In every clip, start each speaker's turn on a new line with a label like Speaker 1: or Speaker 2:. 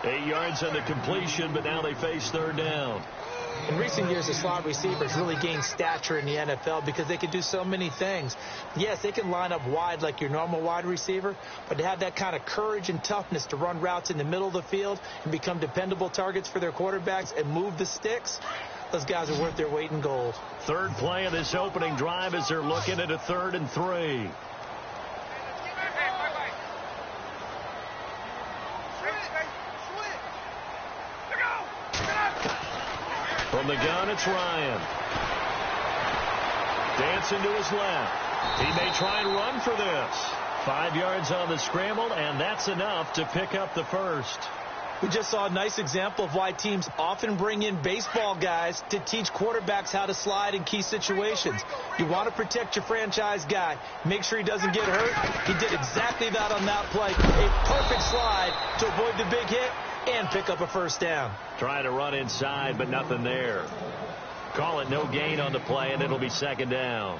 Speaker 1: 8 yards on the completion, but now they face third down.
Speaker 2: In recent years, the slot receivers really gained stature in the NFL because they can do so many things. Yes, they can line up wide like your normal wide receiver, but to have that kind of courage and toughness to run routes in the middle of the field and become dependable targets for their quarterbacks and move the sticks, those guys are worth their weight in gold.
Speaker 1: Third play of this opening drive as they're looking at a 3rd and 3. From the gun, it's Ryan. Dancing to his left. He may try and run for this. 5 yards on the scramble, and that's enough to pick up the first.
Speaker 2: We just saw a nice example of why teams often bring in baseball guys to teach quarterbacks how to slide in key situations. You want to protect your franchise guy. Make sure he doesn't get hurt. He did exactly that on that play. A perfect slide to avoid the big hit and pick up a first down.
Speaker 1: Trying to run inside, but nothing there. Call it no gain on the play, and it'll be second down.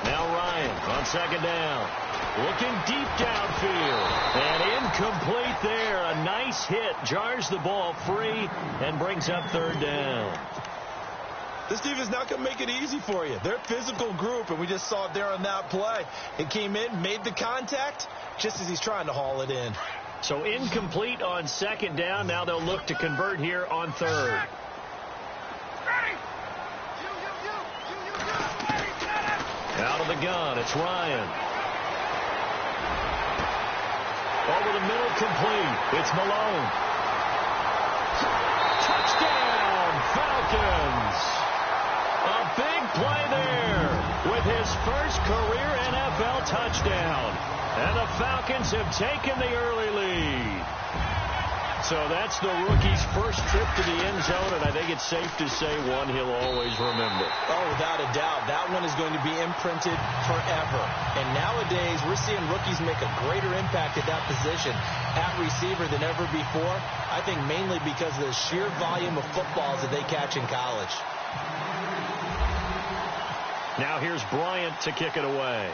Speaker 1: Now Ryan on second down. Looking deep downfield. And incomplete there. A nice hit. Jars the ball free and brings up third down.
Speaker 3: This defense is not going to make it easy for you. They're a physical group, and we just saw it there on that play. It came in, made the contact, just as he's trying to haul it in.
Speaker 1: So incomplete on second down. Now they'll look to convert here on third. Out of the gun, it's Ryan. Over the middle, complete. It's Malone. Touchdown, Falcons. A big play there with his first career NFL touchdown. And the Falcons have taken the early lead. So that's the rookie's first trip to the end zone, and I think it's safe to say one he'll always remember.
Speaker 2: Oh, without a doubt. That one is going to be imprinted forever. And nowadays, we're seeing rookies make a greater impact at that position at receiver than ever before. I think mainly because of the sheer volume of footballs that they catch in college.
Speaker 1: Now here's Bryant to kick it away.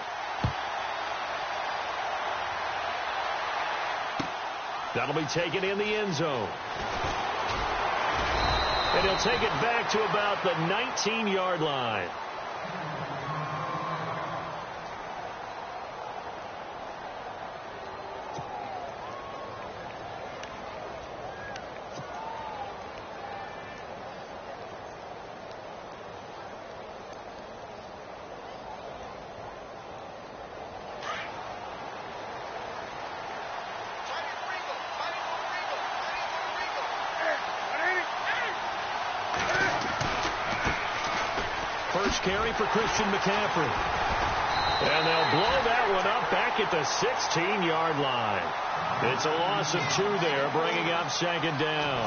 Speaker 1: That'll be taken in the end zone. And he'll take it back to about the 19-yard line. First carry for Christian McCaffrey. And they'll blow that one up back at the 16-yard line. It's a loss of 2 there, bringing up second down.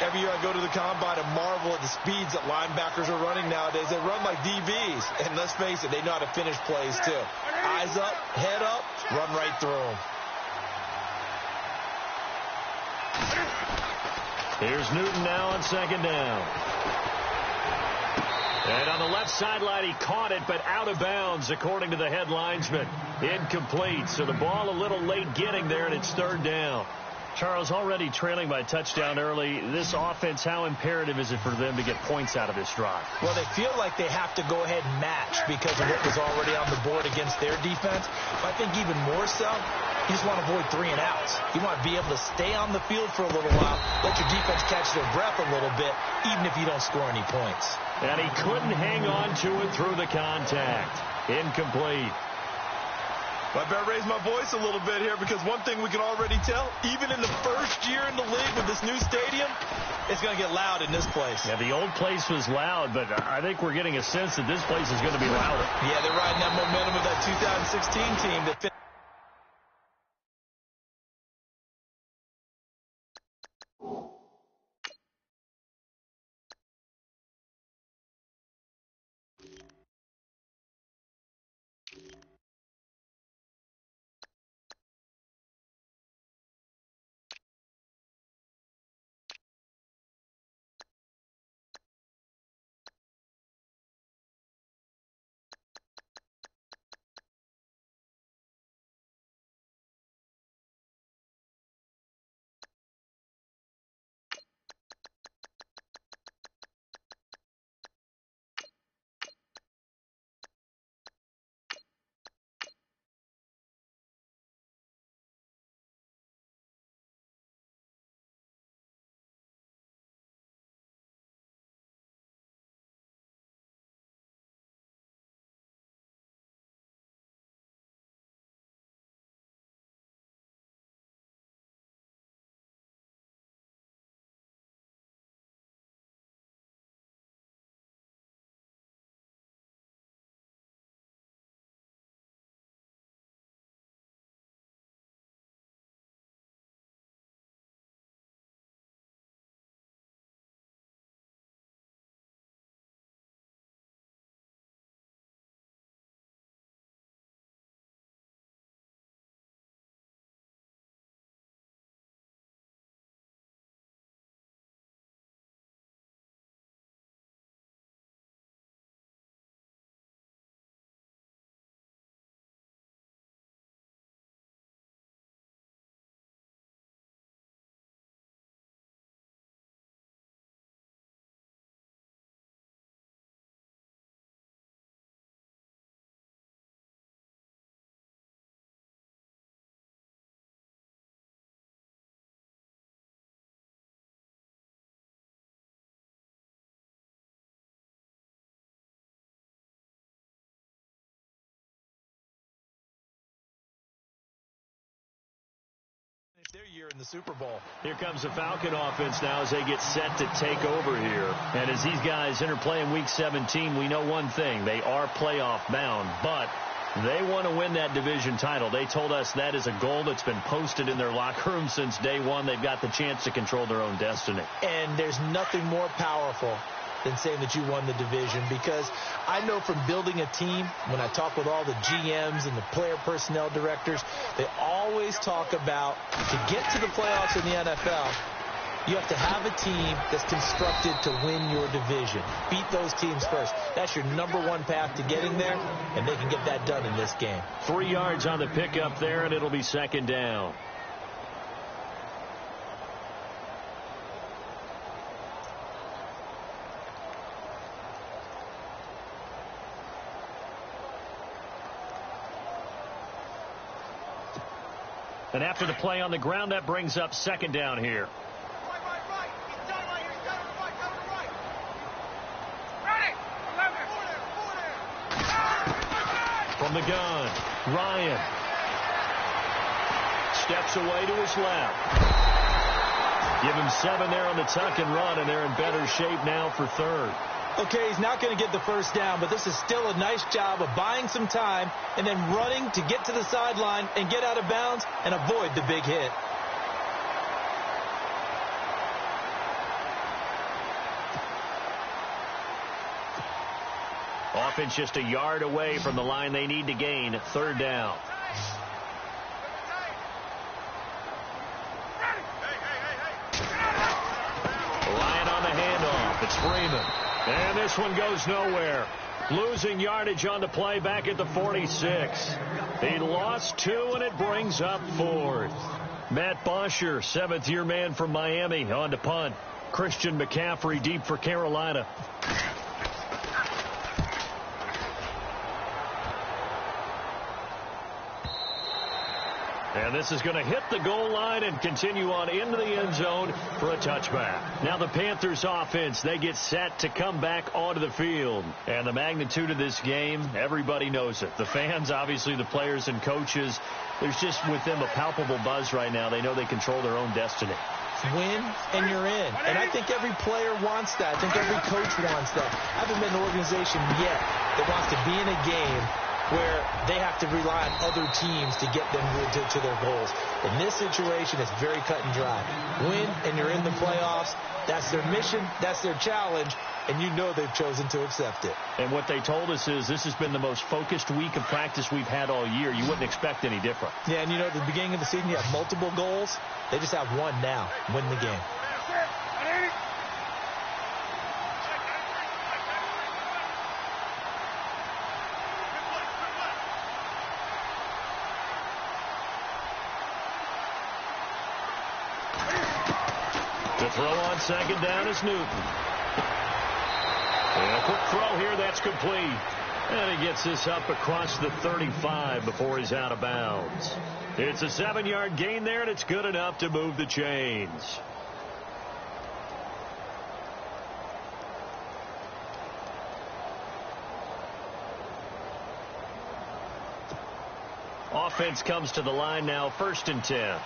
Speaker 3: Every year I go to the combine and marvel at the speeds that linebackers are running nowadays. They run like DBs. And let's face it, they know how to finish plays too. Eyes up, head up, run right through them.
Speaker 1: Here's Newton now on second down. And on the left sideline, he caught it, but out of bounds, according to the head linesman. Incomplete, so the ball a little late getting there, and it's third down. Charles, already trailing by a touchdown early. This offense, how imperative is it for them to get points out of this drive?
Speaker 2: Well, they feel like they have to go ahead and match because of what was already on the board against their defense. But I think even more so, you just want to avoid 3 and outs. You want to be able to stay on the field for a little while, let your defense catch their breath a little bit, even if you don't score any points.
Speaker 1: And he couldn't hang on to it through the contact. Incomplete.
Speaker 3: Well, I better raise my voice a little bit here because one thing we can already tell, even in the first year in the league with this new stadium, it's going to get loud in this place.
Speaker 1: Yeah, the old place was loud, but I think we're getting a sense that this place is going to be louder.
Speaker 3: Yeah, they're riding that momentum of that 2016 team that their year in the Super Bowl.
Speaker 1: Here comes the Falcon offense now as they get set to take over here. And as these guys interplay in Week 17, we know one thing. They are playoff bound, but they want to win that division title. They told us that is a goal that's been posted in their locker room since day one. They've got the chance to control their own destiny.
Speaker 2: And there's nothing more powerful than saying that you won the division, because I know from building a team, when I talk with all the GMs and the player personnel directors, they always talk about to get to the playoffs in the NFL, you have to have a team that's constructed to win your division. Beat those teams first. That's your number one path to getting there, and they can get that done in this game.
Speaker 1: 3 yards on the pickup there, and it'll be second down. And after the play on the ground, that brings up second down here. From the gun, Ryan steps away to his left. Give him 7 there on the tuck and run, and they're in better shape now for third.
Speaker 2: Okay, he's not going to get the first down, but this is still a nice job of buying some time and then running to get to the sideline and get out of bounds and avoid the big hit.
Speaker 1: Offense just a yard away from the line they need to gain. Third down. Ryan on the handoff. It's Freeman. And this one goes nowhere. Losing yardage on the play back at the 46. He lost 2, and it brings up 4th. Matt Bosher, 7th-year man from Miami, on to punt. Christian McCaffrey deep for Carolina. And this is going to hit the goal line and continue on into the end zone for a touchback. Now the Panthers offense, they get set to come back onto the field. And the magnitude of this game, everybody knows it. The fans, obviously the players and coaches, there's just with them a palpable buzz right now. They know they control their own destiny.
Speaker 2: Win and you're in. And I think every player wants that. I think every coach wants that. I haven't been in an organization yet that wants to be in a game where they have to rely on other teams to get them to their goals. In this situation, it's very cut and dry. Win, and you're in the playoffs. That's their mission. That's their challenge. And you know they've chosen to accept it.
Speaker 1: And what they told us is this has been the most focused week of practice we've had all year. You wouldn't expect any different.
Speaker 2: Yeah, and you know, at the beginning of the season, you have multiple goals. They just have one now. Win the game.
Speaker 1: The throw on second down is Newton. And a quick throw here, that's complete. And he gets this up across the 35 before he's out of bounds. It's a 7-yard gain there, and it's good enough to move the chains. Offense comes to the line now, 1st and 10.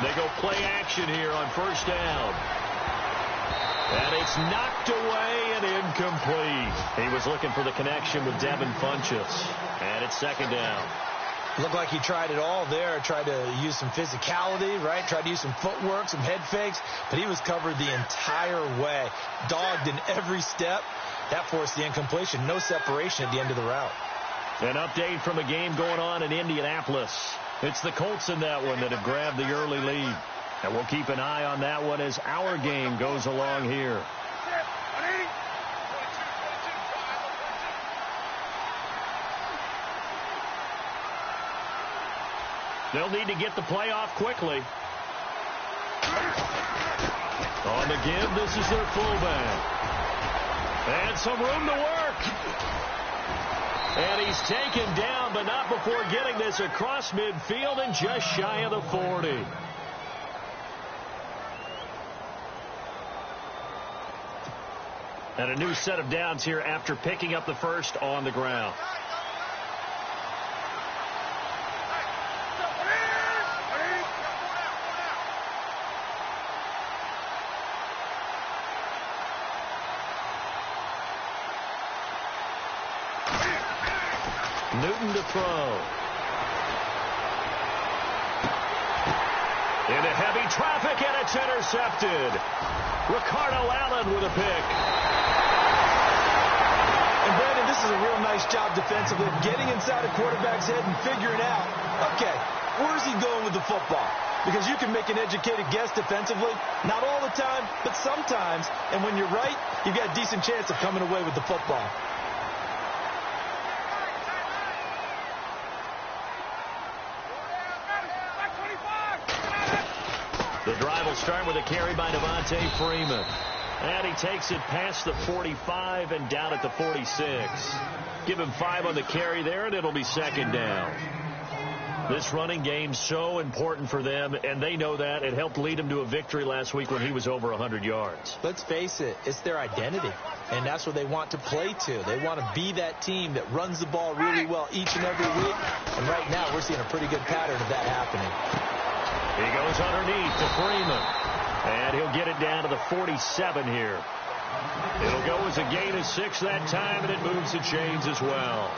Speaker 1: They go play action here on 1st down. And it's knocked away and incomplete. He was looking for the connection with Devin Funchess. And it's 2nd down.
Speaker 2: Looked like he tried it all there. Tried to use some physicality, right? Tried to use some footwork, some head fakes. But he was covered the entire way. Dogged in every step. That forced the incompletion. No separation at the end of the route.
Speaker 1: An update from a game going on in Indianapolis. It's the Colts in that one that have grabbed the early lead. And we'll keep an eye on that one as our game goes along here. They'll need to get the play off quickly. On the give, this is their fullback. And some room to work. And he's taken down, but not before getting this across midfield and just shy of the 40. And a new set of downs here after picking up the first on the ground. Newton to throw. Into heavy traffic, and it's intercepted. Ricardo Allen with a pick.
Speaker 3: And Brandon, this is a real nice job defensively of getting inside a quarterback's head and figuring out, okay, where's he going with the football? Because you can make an educated guess defensively, not all the time, but sometimes. And when you're right, you've got a decent chance of coming away with the football.
Speaker 1: The drive will start with a carry by Devontae Freeman. And he takes it past the 45 and down at the 46. Give him 5 on the carry there, and it'll be second down. This running game's so important for them, and they know that. It helped lead them to a victory last week when he was over 100 yards.
Speaker 2: Let's face it, it's their identity, and that's what they want to play to. They want to be that team that runs the ball really well each and every week, and right now we're seeing a pretty good pattern of that happening.
Speaker 1: He goes underneath to Freeman, and he'll get it down to the 47 here. It'll go as a gain of 6 that time, and it moves the chains as well.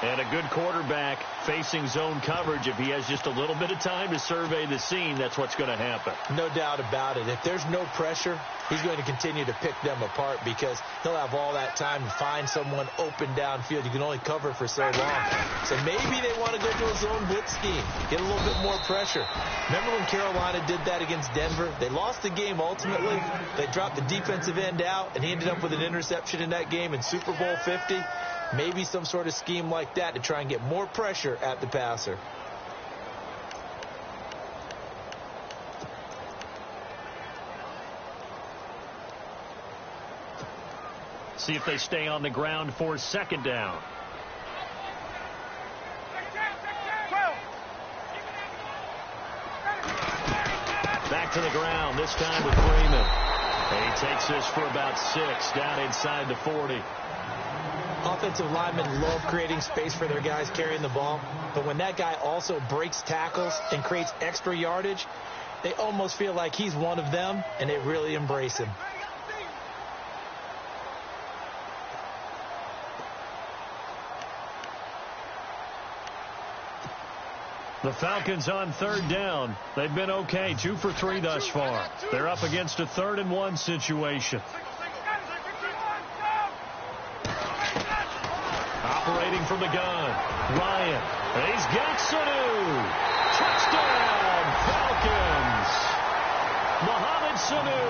Speaker 1: And a good quarterback facing zone coverage, if he has just a little bit of time to survey the scene, that's what's going to happen.
Speaker 2: No doubt about it. If there's no pressure, he's going to continue to pick them apart because he'll have all that time to find someone open downfield. You can only cover for so long. So maybe they want to go to a zone blitz scheme, get a little bit more pressure. Remember when Carolina did that against Denver? They lost the game ultimately. They dropped the defensive end out, and he ended up with an interception in that game in Super Bowl 50. Maybe some sort of scheme like that to try and get more pressure at the passer.
Speaker 1: See if they stay on the ground for second down. Back to the ground, this time with Freeman. And he takes this for about 6 down inside the 40.
Speaker 2: Offensive linemen love creating space for their guys carrying the ball, but when that guy also breaks tackles and creates extra yardage, they almost feel like he's one of them, and they really embrace him.
Speaker 1: The Falcons on third down. They've been okay, 2 for 3 thus far. They're up against a 3rd and 1 situation. Operating from the gun, Ryan. He's got Sanu. Touchdown, Falcons. Mohamed Sanu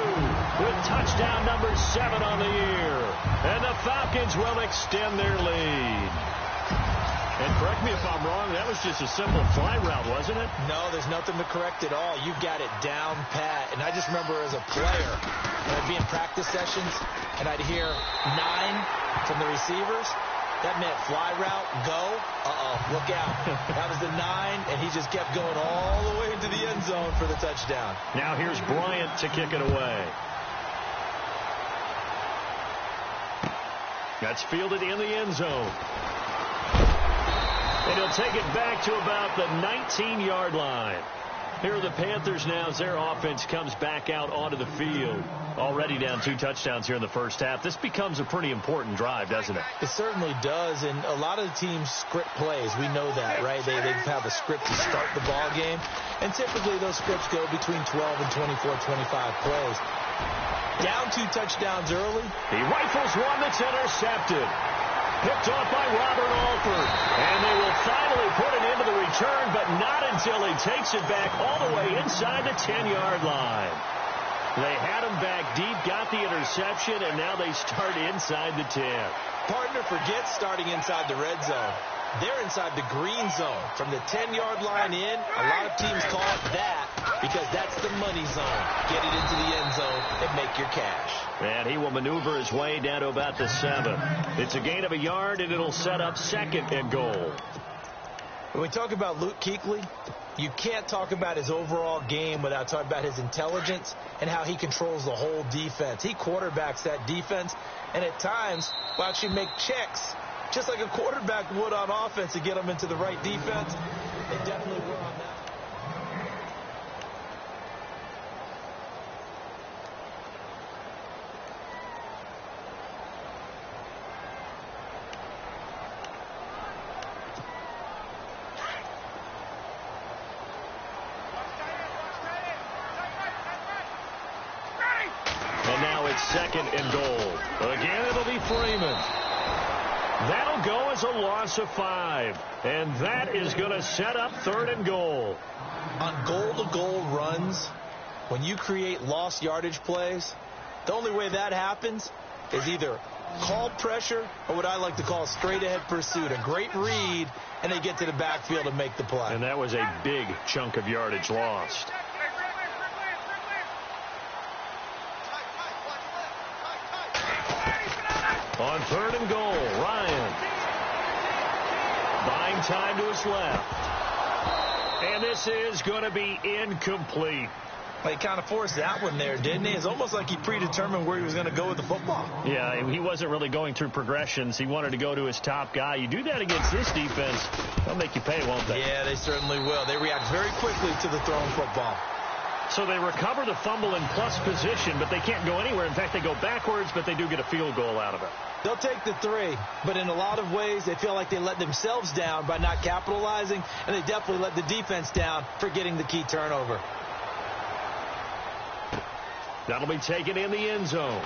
Speaker 1: with touchdown number 7 on the year. And the Falcons will extend their lead. And correct me if I'm wrong, that was just a simple fly route, wasn't it?
Speaker 2: No, there's nothing to correct at all. You've got it down pat. And I just remember as a player, when I'd be in practice sessions, and I'd hear 9 from the receivers. That meant fly route, go, look out. That was the 9, and he just kept going all the way into the end zone for the touchdown.
Speaker 1: Now here's Bryant to kick it away. That's fielded in the end zone. And he'll take it back to about the 19-yard line. Here are the Panthers now as their offense comes back out onto the field. Already down 2 touchdowns here in the first half. This becomes a pretty important drive, doesn't it?
Speaker 2: It certainly does, and a lot of the teams script plays. We know that, right? They have a script to start the ball game, and typically those scripts go between 12 and 24, 25 plays. Down 2 touchdowns early.
Speaker 1: He rifles one that's intercepted. Picked off by Robert Alford. And they will finally put it into the return, but not until he takes it back all the way inside the 10-yard line. They had him back deep, got the interception, and now they start inside the 10.
Speaker 2: Partner, forget starting inside the red zone. They're inside the green zone. From the 10-yard line in, a lot of teams call it that because that's the money zone. Get it into the end zone and make your cash.
Speaker 1: And he will maneuver his way down to about the 7. It's a gain of a yard, and it'll set up 2nd and goal.
Speaker 2: When we talk about Luke Kuechly, you can't talk about his overall game without talking about his intelligence and how he controls the whole defense. He quarterbacks that defense, and at times will actually make checks, just like a quarterback would on offense, to get them into the right defense. They definitely were on that.
Speaker 1: And now it's 2nd and goal. Again, it'll be Freeman. That'll go as a loss of 5. And that is going to set up 3rd and goal.
Speaker 2: On goal-to-goal runs, when you create lost yardage plays, the only way that happens is either call pressure or what I like to call straight-ahead pursuit. A great read, and they get to the backfield and make the play.
Speaker 1: And that was a big chunk of yardage lost. On 3rd and goal, Ryan. Buying time to his left. And this is going to be incomplete.
Speaker 2: Well, he kind of forced that one there, didn't he? It's almost like he predetermined where he was going to go with the football.
Speaker 1: Yeah, he wasn't really going through progressions. He wanted to go to his top guy. You do that against this defense, they'll make you pay, won't they?
Speaker 2: Yeah, they certainly will. They react very quickly to the thrown football.
Speaker 1: So they recover the fumble in plus position, but they can't go anywhere. In fact, they go backwards, but they do get a field goal out of it.
Speaker 2: They'll take the 3, but in a lot of ways, they feel like they let themselves down by not capitalizing, and they definitely let the defense down for getting the key turnover.
Speaker 1: That'll be taken in the end zone.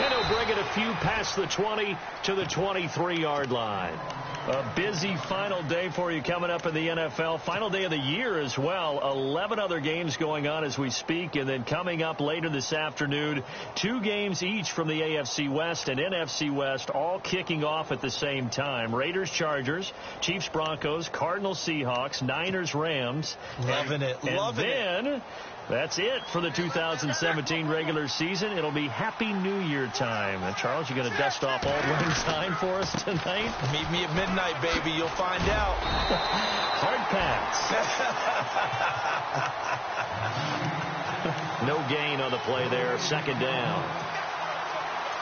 Speaker 1: And he'll bring it a few past the 20 to the 23-yard line. A busy final day for you coming up in the NFL. Final day of the year as well. 11 other games going on as we speak. And then coming up later this afternoon, 2 games each from the AFC West and NFC West, all kicking off at the same time. Raiders, Chargers, Chiefs, Broncos, Cardinals, Seahawks, Niners, Rams.
Speaker 2: Loving it. Loving it.
Speaker 1: And then that's it for the 2017 regular season. It'll be Happy New Year time. And Charles, you going to dust off Old Lang Syne for us tonight?
Speaker 2: Meet me at midnight, baby. You'll find out.
Speaker 1: Hard pass. No gain on the play there. 2nd down.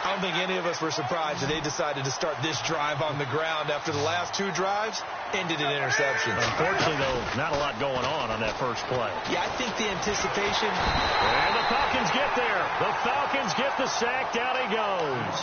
Speaker 2: I don't think any of us were surprised that they decided to start this drive on the ground after the last 2 drives ended in interceptions.
Speaker 1: Unfortunately, though, not a lot going on that first play.
Speaker 2: Yeah, I think the anticipation.
Speaker 1: And the Falcons get there. The Falcons get the sack. Down he goes.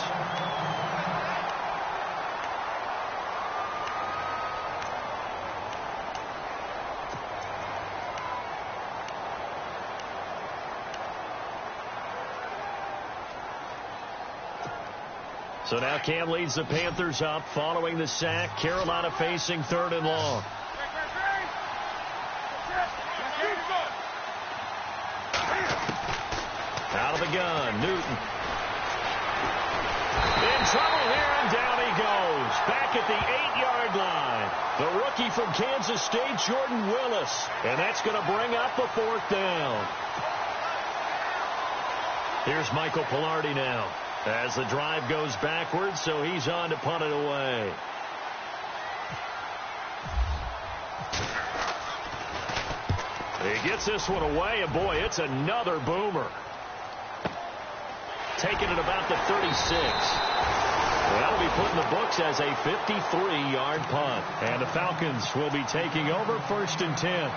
Speaker 1: So now Cam leads the Panthers up following the sack. Carolina facing 3rd and long. Out of the gun, Newton. In trouble here, and down he goes. Back at the 8-yard line. The rookie from Kansas State, Jordan Willis. And that's going to bring up a 4th down. Here's Michael Pilardi now, as the drive goes backwards, so he's on to punt it away. He gets this one away, and boy, it's another boomer. Taking it about the 36. That'll be put in the books as a 53-yard punt. And the Falcons will be taking over 1st and 10.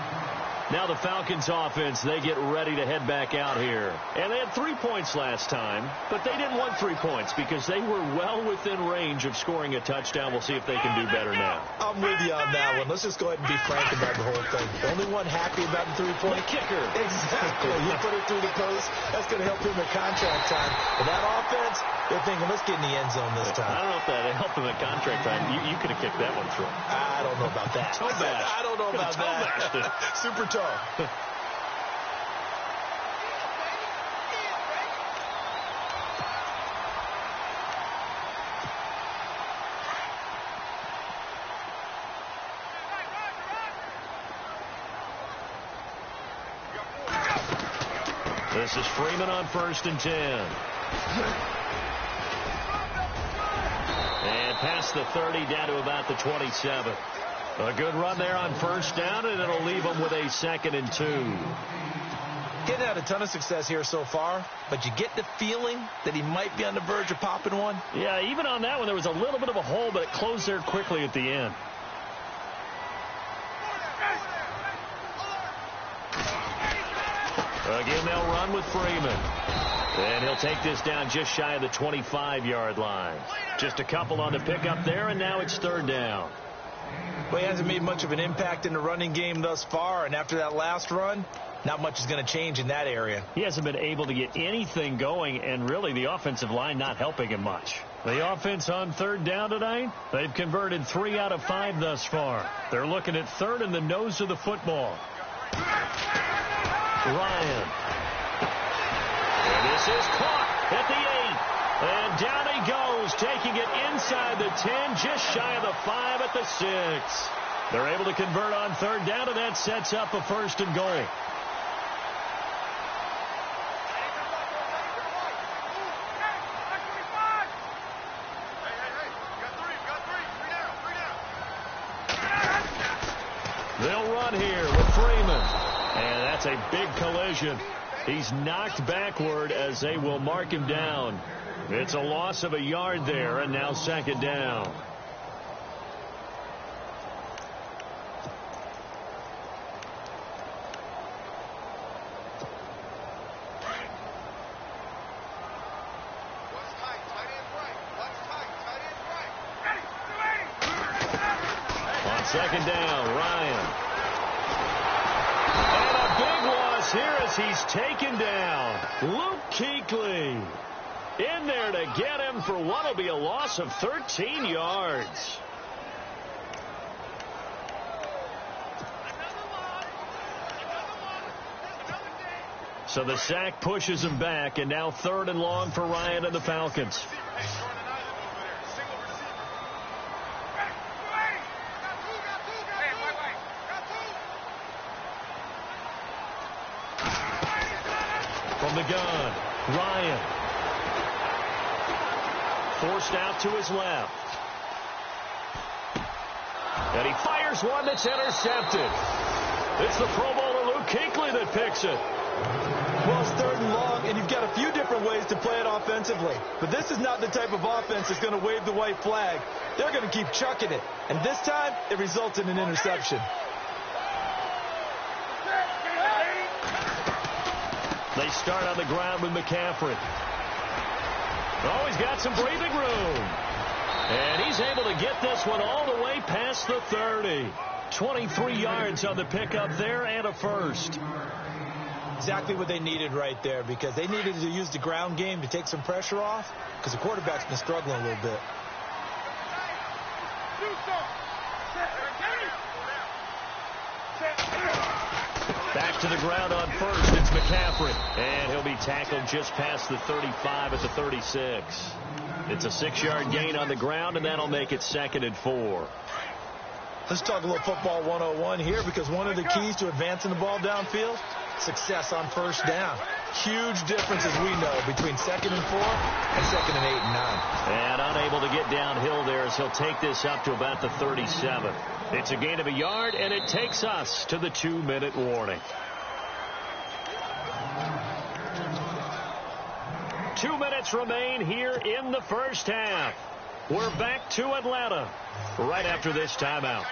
Speaker 1: Now the Falcons offense, they get ready to head back out here. And they had 3 points last time, but they didn't want 3 points because they were well within range of scoring a touchdown. We'll see if they can do better now.
Speaker 2: I'm with you on that one. Let's just go ahead and be frank about the whole thing. The only one happy about the 3-point
Speaker 1: kicker.
Speaker 2: Exactly. You put it through the post. That's going to help him at contract time. But that offense, they're thinking, let's get in the end zone this time.
Speaker 1: I don't know if that helped him at contract time. You could have kicked that one through.
Speaker 2: I don't know about that.
Speaker 1: Toe bash.
Speaker 2: I don't know about that. Super toe.
Speaker 1: This is Freeman on 1st and 10. And past the 30 down to about the 27. A good run there on first down, and it'll leave them with a 2nd and 2.
Speaker 2: He's had a ton of success here so far, but you get the feeling that he might be on the verge of popping one.
Speaker 1: Yeah, even on that one, there was a little bit of a hole, but it closed there quickly at the end. Again, they'll run with Freeman. And he'll take this down just shy of the 25-yard line. Just a couple on the pickup there, and now it's 3rd down.
Speaker 2: Well, he hasn't made much of an impact in the running game thus far, and after that last run, not much is going to change in that area.
Speaker 1: He hasn't been able to get anything going, and really the offensive line not helping him much. The offense on 3rd down tonight, they've converted 3 out of 5 thus far. They're looking at 3rd in the nose of the football. Ryan. And this is caught at the 8. And down he goes, taking it inside the 10, just shy of the 5 at the 6. They're able to convert on 3rd down, and that sets up a 1st and goal. They'll run here with Freeman. And that's a big collision. He's knocked backward as they will mark him down. It's a loss of a yard there, and now 2nd down. On 2nd down, Ryan. And a big loss here as he's taken down. Luke Kuechly in there to get him for what will be a loss of 13 yards. So the sack pushes him back, and now 3rd and long for Ryan and the Falcons. From the gun, Ryan. Forced out to his left. And he fires one that's intercepted. It's the Pro Bowler Luke Kuechly that picks it.
Speaker 3: Well, it's 3rd and long, and you've got a few different ways to play it offensively. But this is not the type of offense that's going to wave the white flag. They're going to keep chucking it. And this time, it results in an interception.
Speaker 1: They start on the ground with McCaffrey. Oh, he's got some breathing room. And he's able to get this one all the way past the 30. 23 yards on the pickup there and a 1st.
Speaker 2: Exactly what they needed right there, because they needed to use the ground game to take some pressure off, because the quarterback's been struggling a little bit.
Speaker 1: Back to the ground on 1st. It's McCaffrey. And he'll be tackled just past the 35 at the 36. It's a 6-yard gain on the ground, and that'll make it 2nd and 4.
Speaker 2: Let's talk a little football 101 here, because one of the keys to advancing the ball downfield, success on 1st down. Huge difference, as we know, between 2nd and 4 and 2nd and 8 and 9.
Speaker 1: And unable to get downhill there as he'll take this up to about the 37. It's a gain of a yard, and it takes us to the 2-minute warning. 2 minutes remain here in the first half. We're back to Atlanta right after this timeout.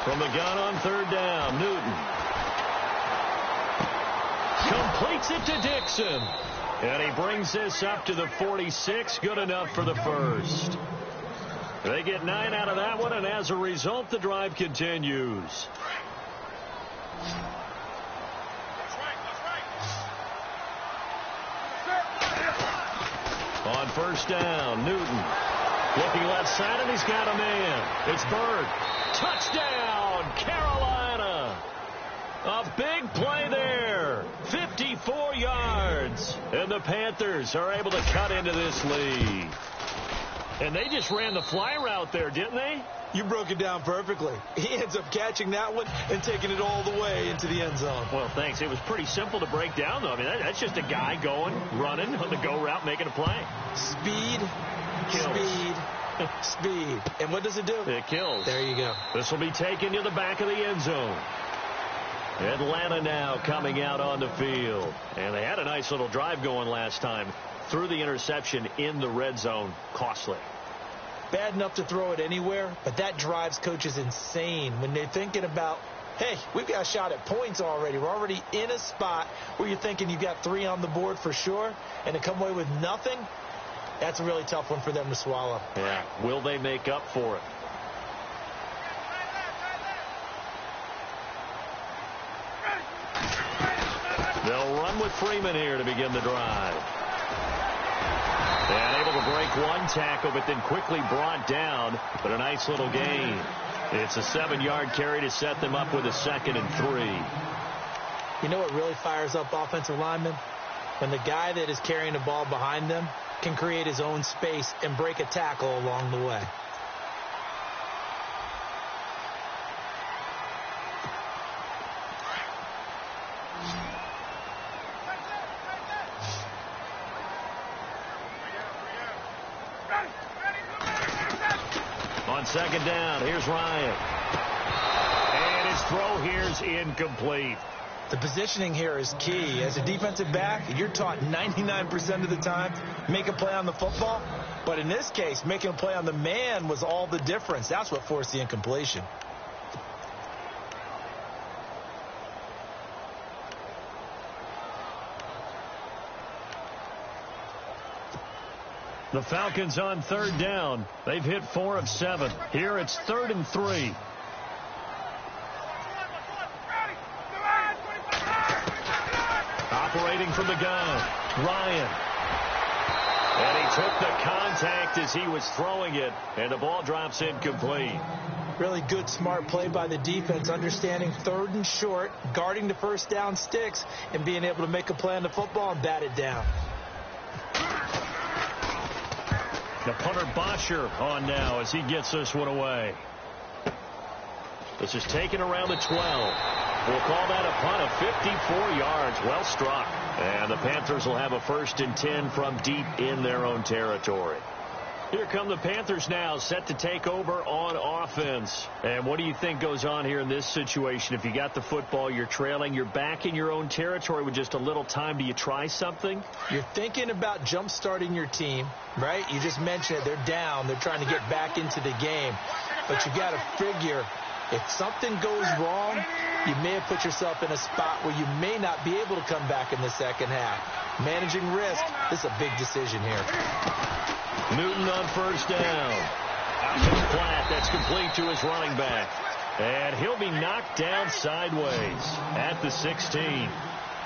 Speaker 1: From the gun on 3rd down, Newton completes it to Dixon. And he brings this up to the 46. Good enough for the 1st. They get 9 out of that one, and as a result, the drive continues. On 1st down, Newton looking left side, and he's got a man. It's Bird. Touchdown, Carolina. A big play there. 54 yards. And the Panthers are able to cut into this lead. And they just ran the fly route there, didn't they?
Speaker 3: You broke it down perfectly. He ends up catching that one and taking it all the way into the end zone.
Speaker 1: Well, thanks. It was pretty simple to break down, though. I mean, that's just a guy going, running on the go route, making a play.
Speaker 3: Speed,
Speaker 1: kills.
Speaker 3: Speed, speed. And what does it do?
Speaker 1: It kills.
Speaker 3: There you go.
Speaker 1: This will be taken to the back of the end zone. Atlanta now coming out on the field. And they had a nice little drive going last time. Threw the interception in the red zone. Costly.
Speaker 2: Bad enough to throw it anywhere, but that drives coaches insane when they're thinking about, hey, we've got a shot at points already. We're already in a spot where you're thinking you've got 3 on the board for sure, and to come away with nothing, that's a really tough one for them to swallow.
Speaker 1: Yeah. Will they make up for it? They'll run with Freeman here to begin the drive. And able to break one tackle, but then quickly brought down. But a nice little gain. It's a 7-yard carry to set them up with a 2nd and 3.
Speaker 2: You know what really fires up offensive linemen? When the guy that is carrying the ball behind them can create his own space and break a tackle along the way.
Speaker 1: On 2nd down, here's Ryan. And his throw here's incomplete.
Speaker 2: The positioning here is key. As a defensive back, you're taught 99% of the time, make a play on the football. But in this case, making a play on the man was all the difference. That's what forced the incompletion.
Speaker 1: The Falcons on 3rd down. They've hit 4 of 7. Here it's 3rd and 3. Operating from the gun, Ryan. And he took the contact as he was throwing it, and the ball drops incomplete.
Speaker 2: Really good, smart play by the defense, understanding 3rd and short, guarding the first down sticks, and being able to make a play on the football and bat it down.
Speaker 1: The punter Bosher on now as he gets this one away. This is taken around the 12. We'll call that a punt of 54 yards. Well struck. And the Panthers will have a 1st and 10 from deep in their own territory. Here come the Panthers now, set to take over on offense. And what do you think goes on here in this situation? If you got the football, you're trailing, you're back in your own territory with just a little time. Do you try something?
Speaker 2: You're thinking about jump-starting your team, right? You just mentioned it. They're down. They're trying to get back into the game. But you got to figure, if something goes wrong, you may have put yourself in a spot where you may not be able to come back in the second half. Managing risk, this is a big decision here.
Speaker 1: Newton on 1st down. Out to the flat. That's complete to his running back. And he'll be knocked down sideways at the 16.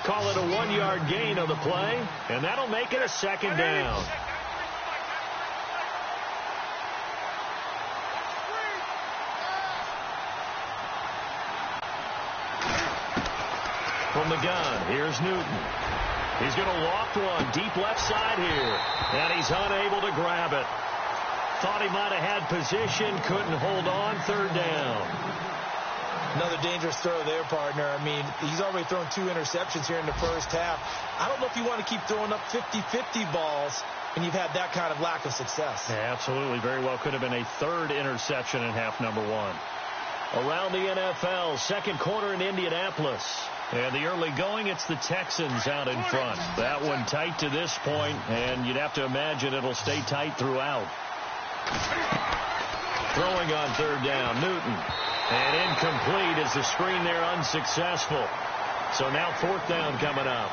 Speaker 1: Call it a 1-yard gain on the play, and that'll make it a 2nd down. From the gun, here's Newton. He's going to loft one deep left side here, and he's unable to grab it. Thought he might have had position, couldn't hold on. 3rd down.
Speaker 2: Another dangerous throw there, partner. I mean, he's already thrown 2 interceptions here in the first half. I don't know if you want to keep throwing up 50-50 balls and you've had that kind of lack of success.
Speaker 1: Yeah, absolutely. Very well could have been a 3rd interception in half number 1. Around the NFL, 2nd quarter in Indianapolis. And the early going, it's the Texans out in front. That one tight to this point, and you'd have to imagine it'll stay tight throughout. Throwing on 3rd down, Newton. And incomplete as the screen there unsuccessful. So now 4th down coming up.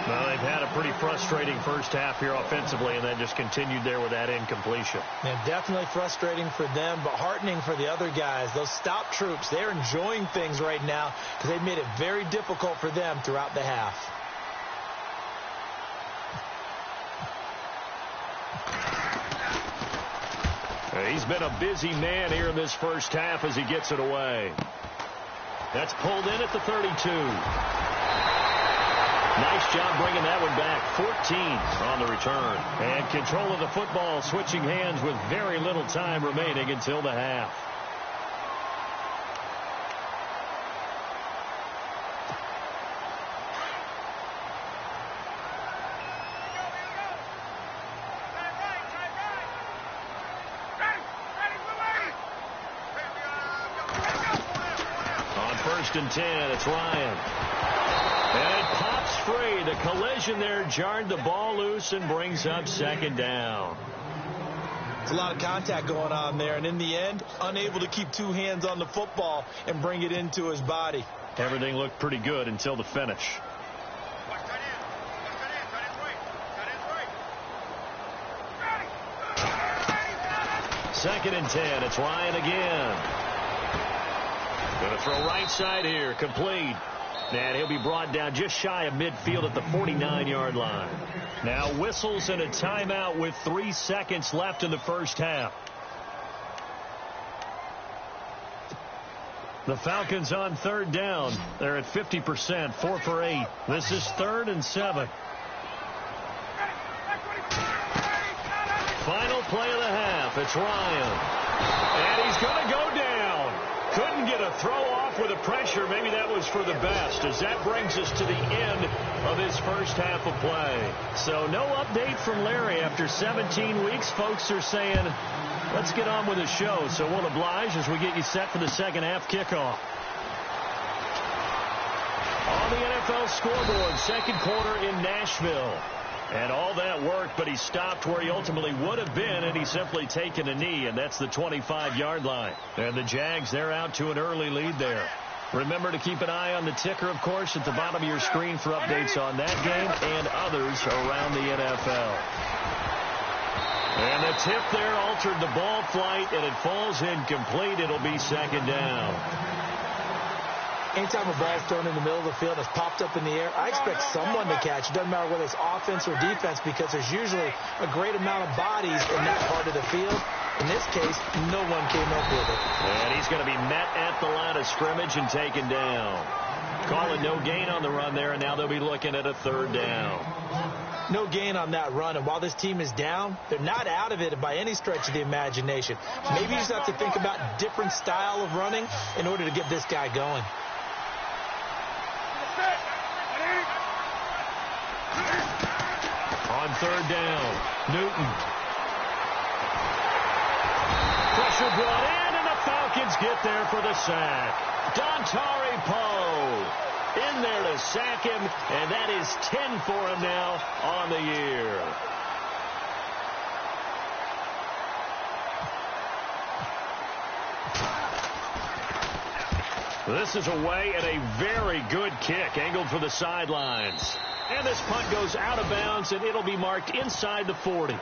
Speaker 1: Well, they've had a pretty frustrating first half here offensively, and then just continued there with that incompletion.
Speaker 2: Yeah, definitely frustrating for them, but heartening for the other guys. Those stop troops, they're enjoying things right now because they've made it very difficult for them throughout the half.
Speaker 1: He's been a busy man here in this first half as he gets it away. That's pulled in at the 32. Nice job bringing that one back. 14 on the return. And control of the football switching hands with very little time remaining until the half. On 1st and 10, it's Ryan. And it pops free. The collision there jarred the ball loose and brings up 2nd down.
Speaker 3: There's a lot of contact going on there, and in the end, unable to keep 2 hands on the football and bring it into his body.
Speaker 1: Everything looked pretty good until the finish. 2nd and 10. It's Ryan again. Going to throw right side here. Complete. And he'll be brought down just shy of midfield at the 49-yard line. Now whistles and a timeout with 3 seconds left in the first half. The Falcons on 3rd down. They're at 50%, 4 for 8. This is 3rd and 7. Final play of the half. It's Ryan. And he's going to go down. Couldn't get a throw off with the pressure. Maybe that was for the best, as that brings us to the end of his first half of play. So no update from Larry after 17 weeks. Folks are saying, let's get on with the show. So we'll oblige as we get you set for the second half kickoff. On the NFL scoreboard, 2nd quarter in Nashville. And all that worked, but he stopped where he ultimately would have been, and he's simply taken a knee, and that's the 25-yard line. And the Jags, they're out to an early lead there. Remember to keep an eye on the ticker, of course, at the bottom of your screen for updates on that game and others around the NFL. And the tip there altered the ball flight, and it falls incomplete. It'll be 2nd down.
Speaker 2: Anytime a ball is thrown in the middle of the field and it's popped up in the air, I expect someone to catch. It doesn't matter whether it's offense or defense, because there's usually a great amount of bodies in that part of the field. In this case, no one came up with it.
Speaker 1: And he's going to be met at the line of scrimmage and taken down. Calling no gain on the run there, and now they'll be looking at a 3rd down.
Speaker 2: No gain on that run, and while this team is down, they're not out of it by any stretch of the imagination. Maybe you just have to think about different style of running in order to get this guy going.
Speaker 1: On 3rd down, Newton. Pressure brought in, and the Falcons get there for the sack. Dontari Poe in there to sack him, and that is 10 for him now on the year. This is away, and a very good kick angled for the sidelines. And this punt goes out of bounds, and it'll be marked inside the 40.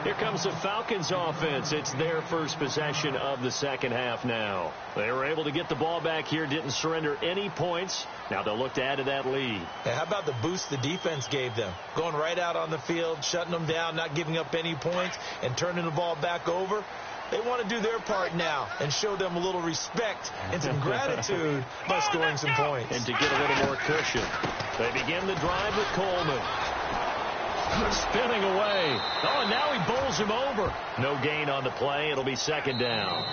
Speaker 1: Here comes the Falcons offense. It's their first possession of the second half now. They were able to get the ball back here, didn't surrender any points. Now they'll look to add to that lead.
Speaker 3: How about the boost the defense gave them? Going right out on the field, shutting them down, not giving up any points, and turning the ball back over. They want to do their part now and show them a little respect and some gratitude by scoring some points.
Speaker 1: And to get a little more cushion. They begin the drive with Coleman. Spinning away. Oh, and now he bowls him over. No gain on the play. It'll be 2nd down.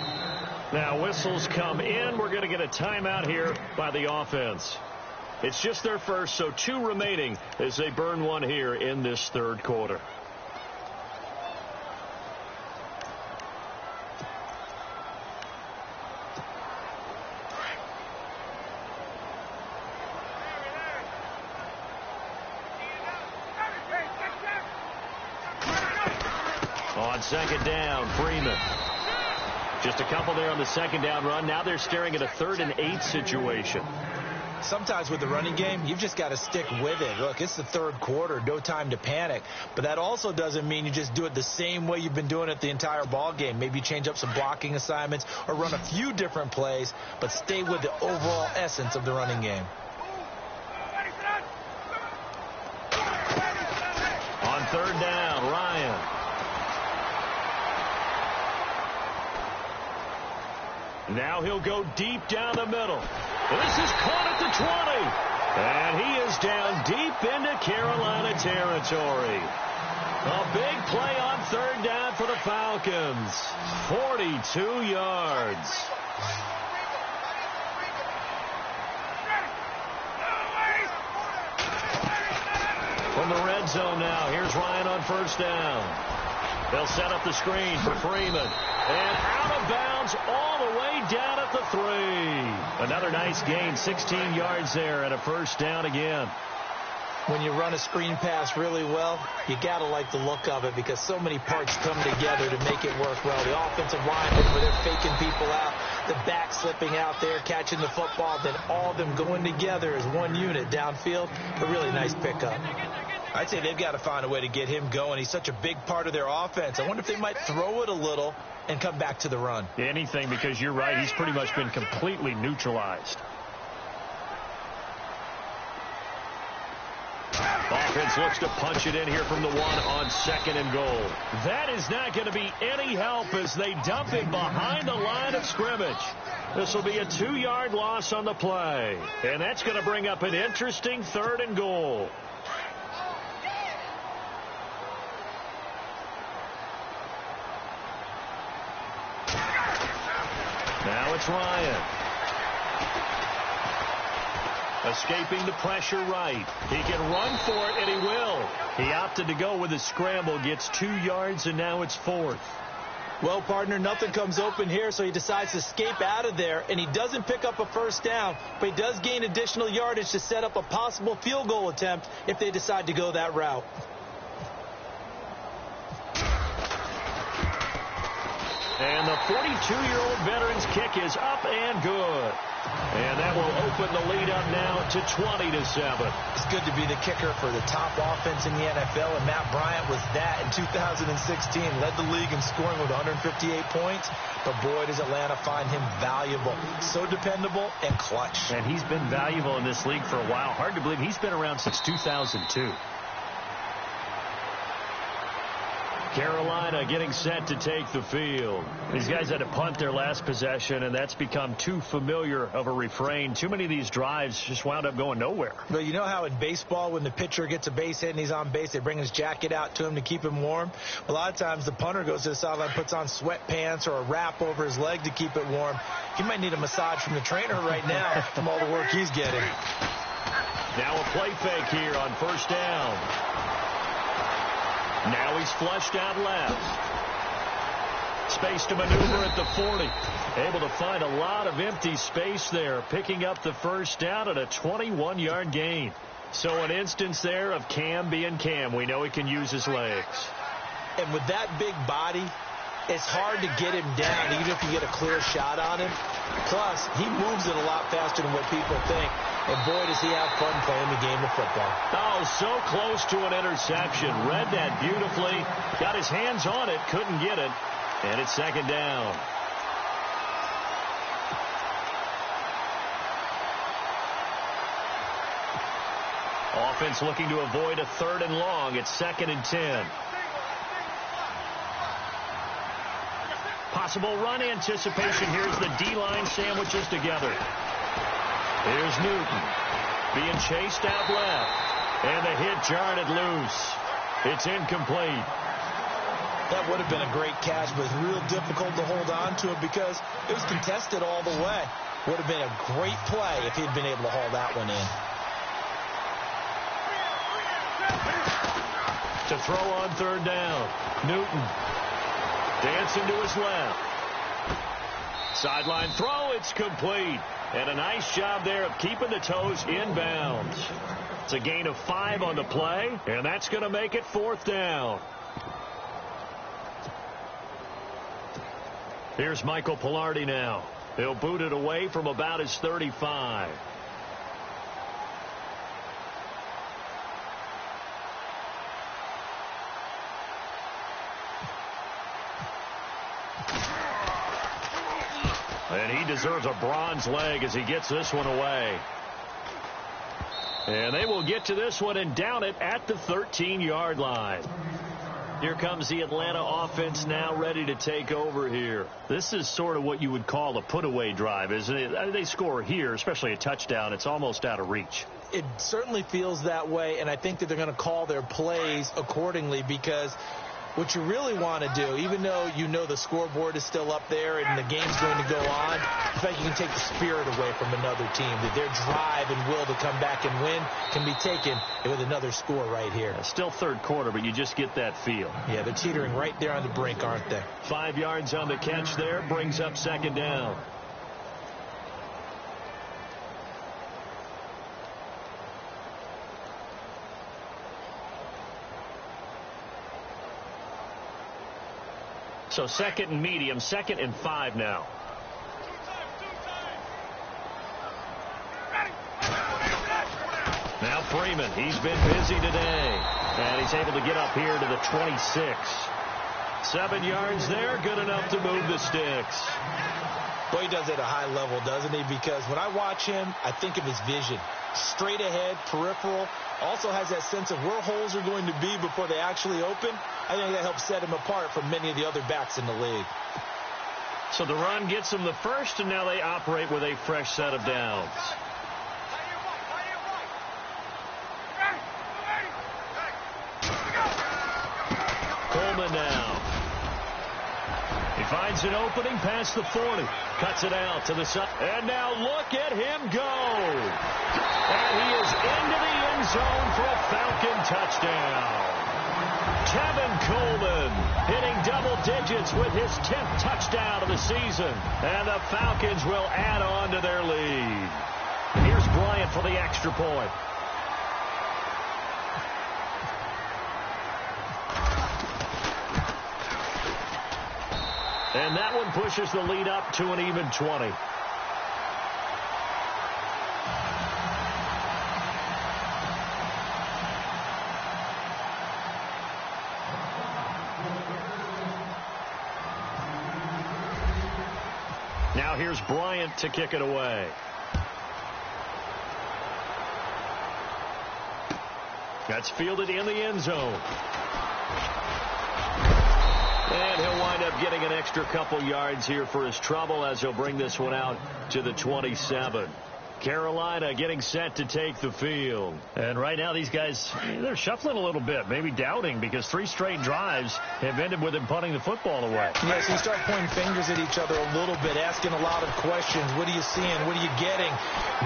Speaker 1: Now whistles come in. We're going to get a timeout here by the offense. It's just their first, so 2 remaining as they burn one here in this 3rd quarter. On 2nd down, Freeman. Just a couple there on the 2nd down run. Now they're staring at a 3rd and 8 situation.
Speaker 3: Sometimes with the running game, you've just got to stick with it. Look, it's the 3rd quarter, no time to panic. But that also doesn't mean you just do it the same way you've been doing it the entire ball game. Maybe you change up some blocking assignments or run a few different plays, but stay with the overall essence of the running game.
Speaker 1: On 3rd down, Ryan. Now he'll go deep down the middle. This is caught at the 20. And he is down deep into Carolina territory. A big play on third down for the Falcons. 42 yards. From the red zone now, here's Ryan on first down. They'll set up the screen for Freeman. And out of bounds all the way down at the 3. Another nice gain, 16 yards there and a first down again.
Speaker 2: When you run a screen pass really well, you got to like the look of it because so many parts come together to make it work well. The offensive linemen, where they're faking people out, the back slipping out there, catching the football, then all of them going together as one unit downfield. A really nice pickup.
Speaker 3: I'd say they've got to find a way to get him going. He's such a big part of their offense. I wonder if they might throw it a little and come back to the run.
Speaker 4: Anything, because you're right. He's pretty much been completely neutralized.
Speaker 1: Offense looks to punch it in here from the 1 on 2nd and goal. That is not going to be any help as they dump it behind the line of scrimmage. This will be a 2-yard loss on the play. And that's going to bring up an interesting 3rd and goal. Now it's Ryan. Escaping the pressure right. He can run for it, and he will. He opted to go with a scramble, gets 2 yards, and now it's 4th.
Speaker 2: Well, partner, nothing comes open here, so he decides to escape out of there, and he doesn't pick up a first down, but he does gain additional yardage to set up a possible field goal attempt if they decide to go that route.
Speaker 1: And the 42-year-old veteran's kick is up and good. And that will open the lead up now to 20-7.
Speaker 3: It's good to be the kicker for the top offense in the NFL, and Matt Bryant was that in 2016. Led the league in scoring with 158 points, but boy, does Atlanta find him valuable. So dependable and clutch.
Speaker 4: And he's been valuable in this league for a while. Hard to believe he's been around since 2002.
Speaker 1: Carolina getting set to take the field.
Speaker 4: These guys had to punt their last possession, and that's become too familiar of a refrain. Too many of these drives just wound up going nowhere.
Speaker 3: But you know how in baseball, when the pitcher gets a base hit and he's on base, they bring his jacket out to him to keep him warm? A lot of times the punter goes to the sideline, puts on sweatpants or a wrap over his leg to keep it warm. He might need a massage from the trainer right now from all the work he's getting.
Speaker 1: Now a play fake here on first down. Now he's flushed out left. Space to maneuver at the 40. Able to find a lot of empty space there, picking up the first down at a 21-yard gain. So an instance there of Cam being Cam. We know he can use his legs.
Speaker 2: And with that big body, it's hard to get him down, even if you get a clear shot on him. Plus, he moves it a lot faster than what people think. And boy, does he have fun playing the game of football.
Speaker 1: Oh, so close to an interception. Read that beautifully. Got his hands on it. Couldn't get it. And it's 2nd down. Offense looking to avoid a 3rd and long. It's 2nd and 10. Possible run anticipation. Here's the D-line sandwiches together. Here's Newton being chased out left. And the hit jarred it loose. It's incomplete.
Speaker 3: That would have been a great catch, but it's real difficult to hold on to it because it was contested all the way. Would have been a great play if he'd been able to haul that one in.
Speaker 1: To throw on 3rd down. Newton dancing to his left. Sideline throw, it's complete. And a nice job there of keeping the toes inbounds. It's a gain of 5 on the play, and that's going to make it 4th down. Here's Michael Pilardi now. He'll boot it away from about his 35. And he deserves a bronze leg as he gets this one away. And they will get to this one and down it at the 13-yard line. Here comes the Atlanta offense now ready to take over here. This is sort of what you would call a put-away drive, isn't it? They score here, especially a touchdown. It's almost out of reach.
Speaker 2: it certainly feels that way, and I think that they're going to call their plays accordingly, because what you really want to do, even though you know the scoreboard is still up there and the game's going to go on, in fact, you can take the spirit away from another team, that their drive and will to come back and win can be taken with another score right here.
Speaker 4: Still third quarter, but you just get that feel.
Speaker 2: Yeah, they're teetering right there on the brink, aren't they?
Speaker 4: 5 yards on the catch there, brings up second down. So second and medium, 2nd and 5 now. Now Freeman, he's been busy today. And he's able to get up here to the 26. 7 yards there, good enough to move the sticks.
Speaker 3: Well, he does it at a high level, doesn't he? Because when I watch him, I think of his vision. Straight ahead, peripheral. Also has that sense of where holes are going to be before they actually open. I think that helps set him apart from many of the other backs in the league.
Speaker 4: So the run gets him the first, and now they operate with a fresh set of downs. Coleman now. He finds an opening past the 40. Cuts it out to the side. And now look at him go. And he is into the end zone for a Falcon touchdown. Tevin Coleman hitting double digits with his 10th touchdown of the season. And the Falcons will add on to their lead. Here's Bryant for the extra point. And that one pushes the lead up to an even 20. Now here's Bryant to kick it away. That's fielded in the end zone. And he'll wind up getting an extra couple yards here for his trouble as he'll bring this one out to the 27. Carolina getting set to take the field. And right now these guys, they're shuffling a little bit, maybe doubting, because 3 straight drives have ended with him punting the football away.
Speaker 2: Yes, you start pointing fingers at each other a little bit, asking a lot of questions. What are you seeing? What are you getting?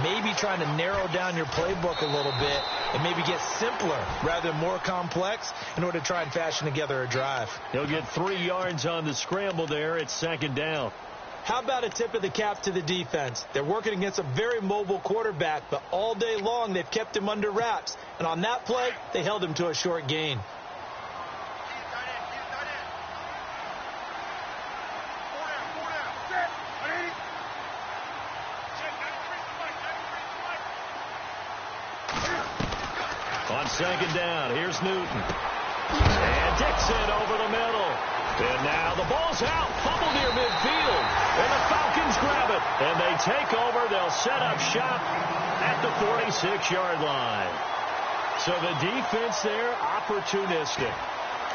Speaker 2: Maybe trying to narrow down your playbook a little bit and maybe get simpler rather than more complex in order to try and fashion together a drive.
Speaker 4: He'll get 3 yards on the scramble there. It's second down.
Speaker 2: How about a tip of the cap to the defense? They're working against a very mobile quarterback, but all day long they've kept him under wraps. And on that play, they held him to a short gain.
Speaker 4: On second down, here's Newton. And Dixon over the middle. And now the ball's out. Fumble near midfield. And the Falcons grab it. And they take over. They'll set up shop at the 46-yard line. So the defense there, opportunistic.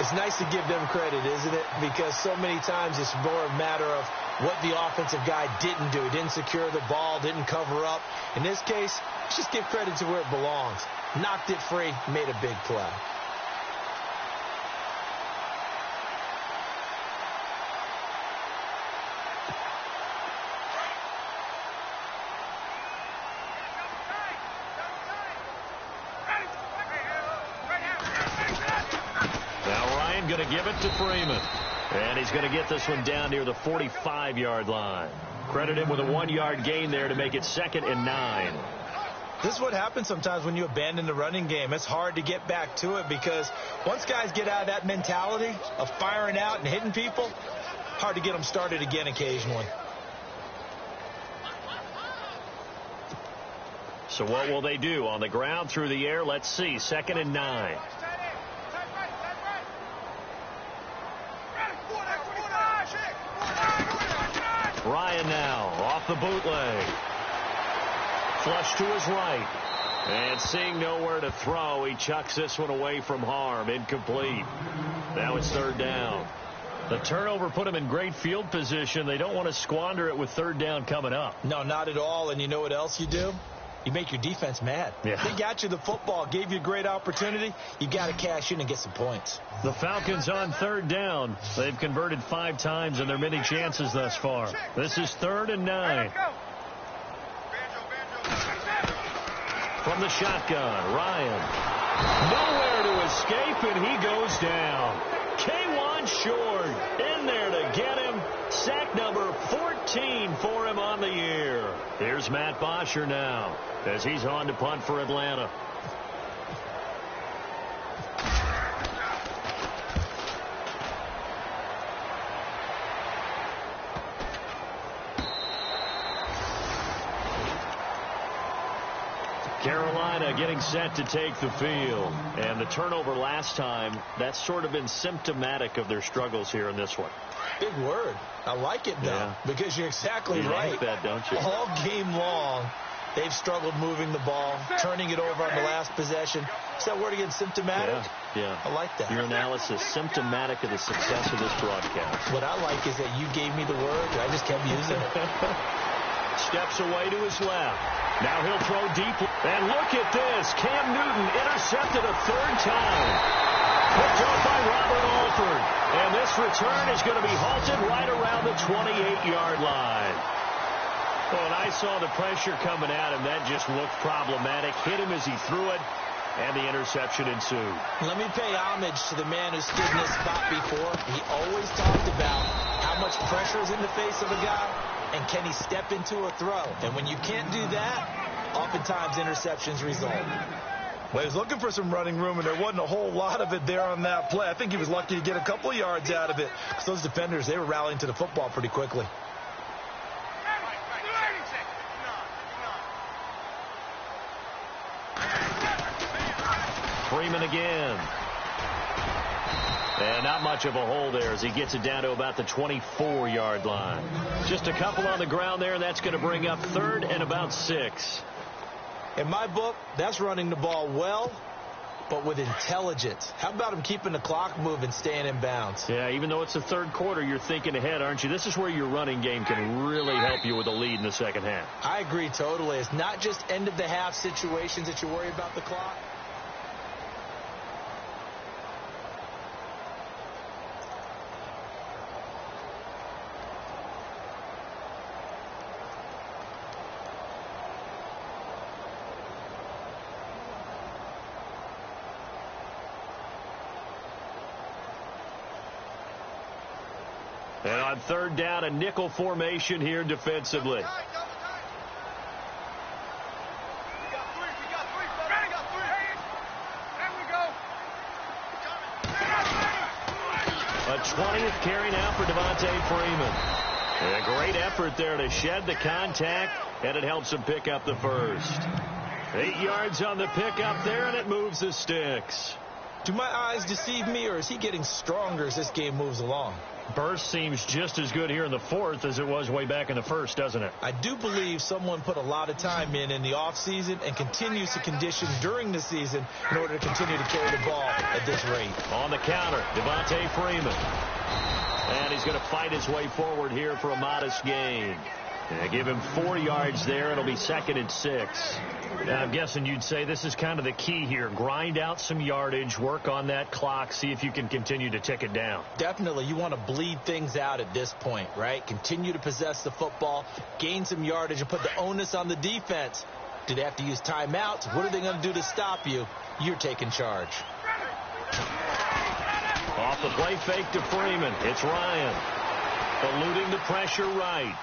Speaker 2: It's nice to give them credit, isn't it? Because so many times it's more a matter of what the offensive guy didn't do. He didn't secure the ball, didn't cover up. In this case, just give credit to where it belongs. Knocked it free, made a big play.
Speaker 4: Going to give it to Freeman. And he's going to get this one down near the 45-yard line. Credit him with a 1-yard gain there to make it 2nd and 9.
Speaker 3: This is what happens sometimes when you abandon the running game. It's hard to get back to it because once guys get out of that mentality of firing out and hitting people, hard to get them started again occasionally.
Speaker 4: So what will they do? On the ground, through the air, let's see. 2nd and 9. Ryan now off the bootleg. Flush to his right. And seeing nowhere to throw, he chucks this one away from harm. Incomplete. Now it's 3rd down. The turnover put him in great field position. They don't want to squander it with 3rd down coming up.
Speaker 3: No, not at all. And you know what else you do?
Speaker 2: You make your defense mad.
Speaker 3: Yeah. They got you the football, gave you a great opportunity. You got to cash in and get some points.
Speaker 4: The Falcons on third down. They've converted 5 times in their many chances thus far. This is 3rd and 9. From the shotgun, Ryan. Nowhere to escape, and he goes down. K1 Short in there to get him. Sack number 14 for him on the year. Here's Matt Bosher now as he's on to punt for Atlanta. Carolina getting set to take the field. And the turnover last time, that's sort of been symptomatic of their struggles here in this one.
Speaker 2: Big word. I like it, though, because you're exactly right.
Speaker 4: Like that, don't you?
Speaker 2: All game long, they've struggled moving the ball, turning it over on the last possession. Is that word again, symptomatic?
Speaker 4: Yeah.
Speaker 2: I like that.
Speaker 4: Your analysis, symptomatic of the success of this broadcast.
Speaker 2: What I like is that you gave me the word, and I just kept using it.
Speaker 4: Steps away to his left. Now he'll throw deep. And look at this. Cam Newton intercepted a 3rd time. Picked off by Robert Alford. And this return is going to be halted right around the 28-yard line. Well, and I saw the pressure coming at him. That just looked problematic. Hit him as he threw it. And the interception ensued.
Speaker 2: Let me pay homage to the man who stood in this spot before. He always talked about how much pressure is in the face of a guy, and can he step into a throw. And when you can't do that, oftentimes interceptions result.
Speaker 3: Well, he was looking for some running room, and there wasn't a whole lot of it there on that play. I think he was lucky to get a couple of yards out of it, because those defenders, they were rallying to the football pretty quickly.
Speaker 4: Freeman again. And not much of a hole there as he gets it down to about the 24-yard line. Just a couple on the ground there, and that's going to bring up 3rd and about 6.
Speaker 2: In my book, that's running the ball well, but with intelligence. How about him keeping the clock moving, staying in bounds?
Speaker 4: Yeah, even though it's the 3rd quarter, you're thinking ahead, aren't you? This is where your running game can really help you with a lead in the second half.
Speaker 2: I agree totally. It's not just end-of-the-half situations that you worry about the clock.
Speaker 4: And on 3rd down, a nickel formation here defensively. A 20th carry now for Devontae Freeman. And a great effort there to shed the contact, and it helps him pick up the first. 8 yards on the pickup there, and it moves the sticks.
Speaker 2: Do my eyes deceive me, or is he getting stronger as this game moves along?
Speaker 4: Burst seems just as good here in the 4th as it was way back in the 1st, doesn't it?
Speaker 2: I do believe someone put a lot of time in the offseason and continues to condition during the season in order to continue to carry the ball at this rate.
Speaker 4: On the counter, Devontae Freeman. And he's going to fight his way forward here for a modest gain. Give him 4 yards there. It'll be 2nd and 6. Now, I'm guessing you'd say this is kind of the key here. Grind out some yardage, work on that clock, see if you can continue to tick it down.
Speaker 2: Definitely. You want to bleed things out at this point, right? Continue to possess the football, gain some yardage, and put the onus on the defense. Do they have to use timeouts? What are they going to do to stop you? You're taking charge.
Speaker 4: Off the play fake to Freeman. It's Ryan. Eluding the pressure right.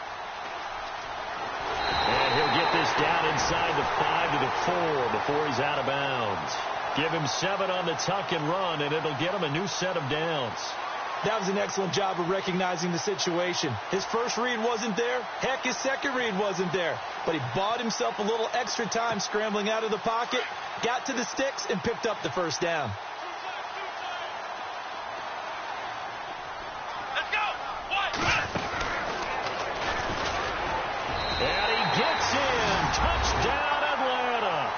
Speaker 4: And he'll get this down inside the 5 to the 4 before he's out of bounds. Give him 7 on the tuck and run, and it'll get him a new set of downs.
Speaker 2: That was an excellent job of recognizing the situation. His first read wasn't there. Heck, his second read wasn't there. But he bought himself a little extra time scrambling out of the pocket, got to the sticks, and picked up the first down.
Speaker 4: And he gets in. Touchdown, Atlanta.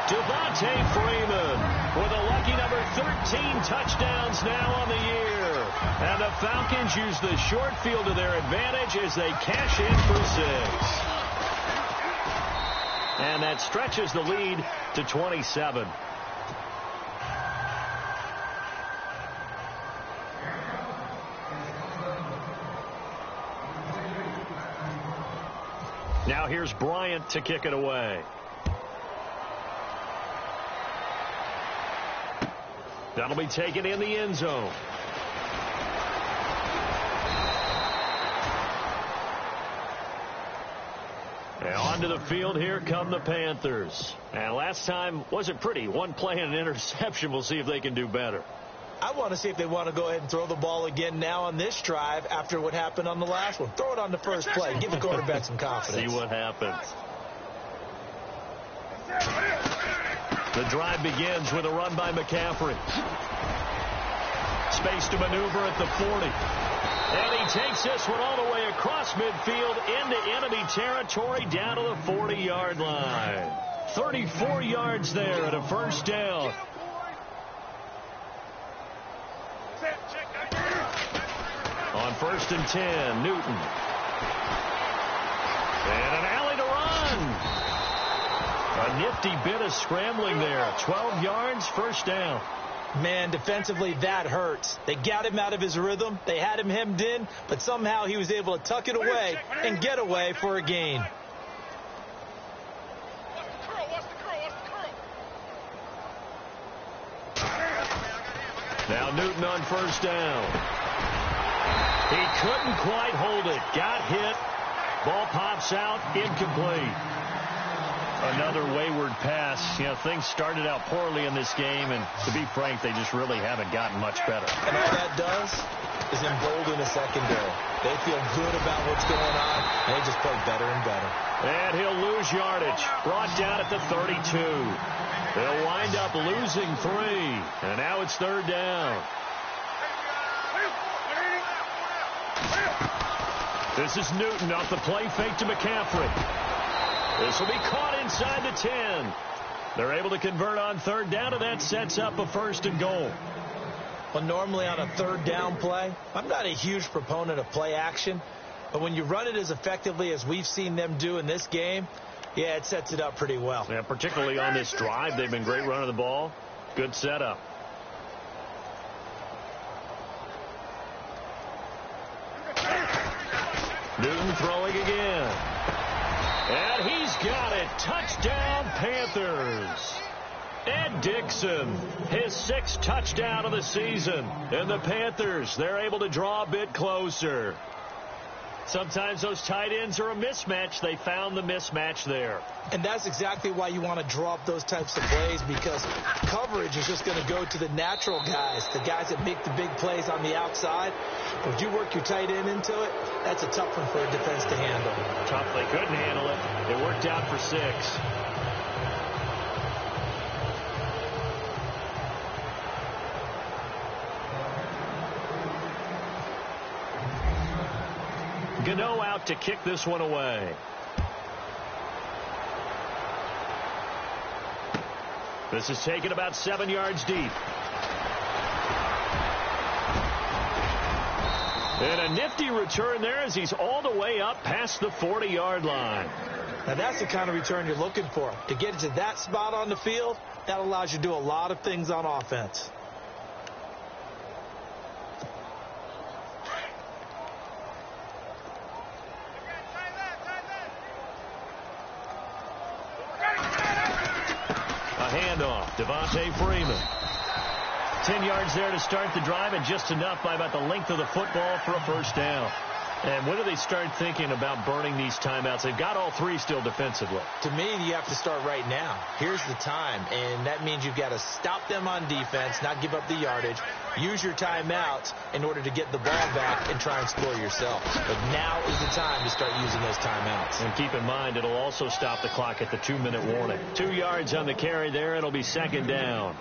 Speaker 4: Devontae Freeman with a lucky number 13 touchdowns now on the year. And the Falcons use the short field to their advantage as they cash in for 6.
Speaker 1: And that stretches the lead to 27. Now here's Bryant to kick it away. That'll be taken in the end zone. And onto the field, here come the Panthers. And last time wasn't pretty. One play and an interception. We'll see if they can do better.
Speaker 2: I want to see if they want to go ahead and throw the ball again now on this drive after what happened on the last one. Throw it on the first play. Give the quarterback some confidence.
Speaker 1: See what happens. The drive begins with a run by McCaffrey. Space to maneuver at the 40. And he takes this one all the way across midfield into enemy territory down to the 40-yard line. 34 yards there at a first down. On 1st and 10, Newton. And an alley to run. A nifty bit of scrambling there. 12 yards, first down.
Speaker 2: Man, defensively, that hurts. They got him out of his rhythm. They had him hemmed in, but somehow he was able to tuck it away and get away for a gain.
Speaker 1: Now Newton on first down. He couldn't quite hold it. Got hit. Ball pops out. Incomplete. Another wayward pass. You know, things started out poorly in this game, and to be frank, they just really haven't gotten much better.
Speaker 2: And all that does is embolden a secondary. They feel good about what's going on, and they just play better and better.
Speaker 1: And he'll lose yardage. Brought down at the 32. They'll wind up losing 3. And now it's third down. This is Newton off the play fake to McCaffrey. This will be caught inside the 10. They're able to convert on third down, and that sets up a 1st and goal.
Speaker 2: Well, normally on a third down play, I'm not a huge proponent of play action, but when you run it as effectively as we've seen them do in this game, yeah, it sets it up pretty well.
Speaker 1: Yeah, particularly on this drive, they've been great running the ball. Good setup. Newton throwing again. And he's got it. Touchdown, Panthers. Ed Dixon, his 6th touchdown of the season. And the Panthers, they're able to draw a bit closer. Sometimes those tight ends are a mismatch. They found the mismatch there.
Speaker 2: And that's exactly why you want to draw up those types of plays, because coverage is just going to go to the natural guys, the guys that make the big plays on the outside. But if you work your tight end into it, that's a tough one for a defense to handle.
Speaker 1: Tough. They couldn't handle it. It worked out for 6. Gano out to kick this one away. This is taken about 7 yards deep. And a nifty return there as he's all the way up past the 40-yard line.
Speaker 2: Now that's the kind of return you're looking for. To get it to that spot on the field, that allows you to do a lot of things on offense. Devontae Freeman. 10 yards there to start the drive, and just enough by about the length of the football for a first down. And when do they start thinking about burning these timeouts? They've got all 3 still defensively. To me, you have to start right now. Here's the time, and that means you've got to stop them on defense, not give up the yardage. Use your timeouts in order to get the ball back and try and score yourself. But now is the time to start using those timeouts. And keep in mind, it'll also stop the clock at the 2-minute warning. 2 yards on the carry there. It'll be second down.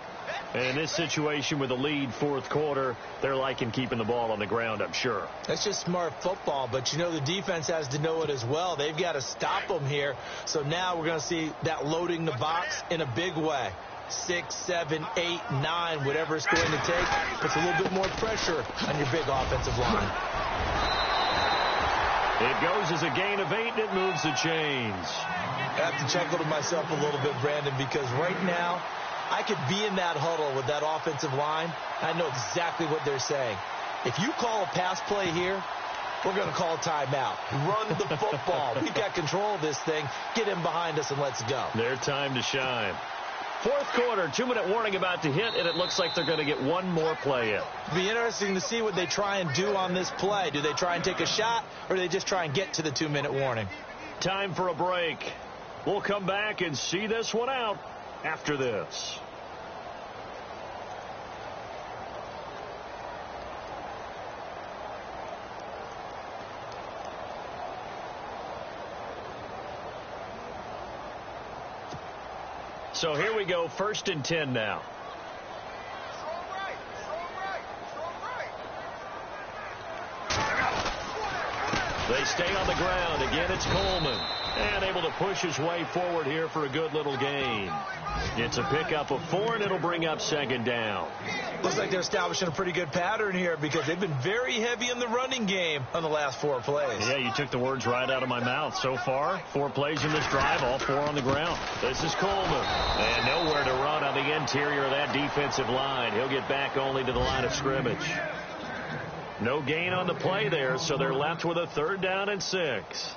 Speaker 2: And in this situation with a lead, 4th quarter, they're liking keeping the ball on the ground, I'm sure. That's just smart football, but you know the defense has to know it as well. They've got to stop them here. So now we're going to see that loading the box in a big way. 6, 7, 8, 9, whatever it's going to take, puts a little bit more pressure on your big offensive line.
Speaker 1: It goes as a gain of 8, and it moves the chains.
Speaker 2: I have to chuckle to myself a little bit, Brandon, because right now I could be in that huddle with that offensive line. I know exactly what they're saying. If you call a pass play here, we're going to call a timeout. Run the football. We've got control of this thing. Get him behind us and let's go.
Speaker 1: Their time to shine. Fourth quarter, 2-minute warning about to hit, and it looks like they're going to get one more play in.
Speaker 2: It'll be interesting to see what they try and do on this play. Do they try and take a shot, or do they just try and get to the 2-minute warning?
Speaker 1: Time for a break. We'll come back and see this one out after this. So here we go, 1st and 10 now. They stay on the ground. Again, it's Coleman. And able to push his way forward here for a good little gain. It's a pickup of 4, and it'll bring up 2nd down.
Speaker 2: Looks like they're establishing a pretty good pattern here because they've been very heavy in the running game on the last 4 plays.
Speaker 1: Yeah, you took the words right out of my mouth. So far, 4 plays in this drive, all 4 on the ground. This is Coleman. And nowhere to run on the interior of that defensive line. He'll get back only to the line of scrimmage. No gain on the play there, so they're left with a 3rd down and 6.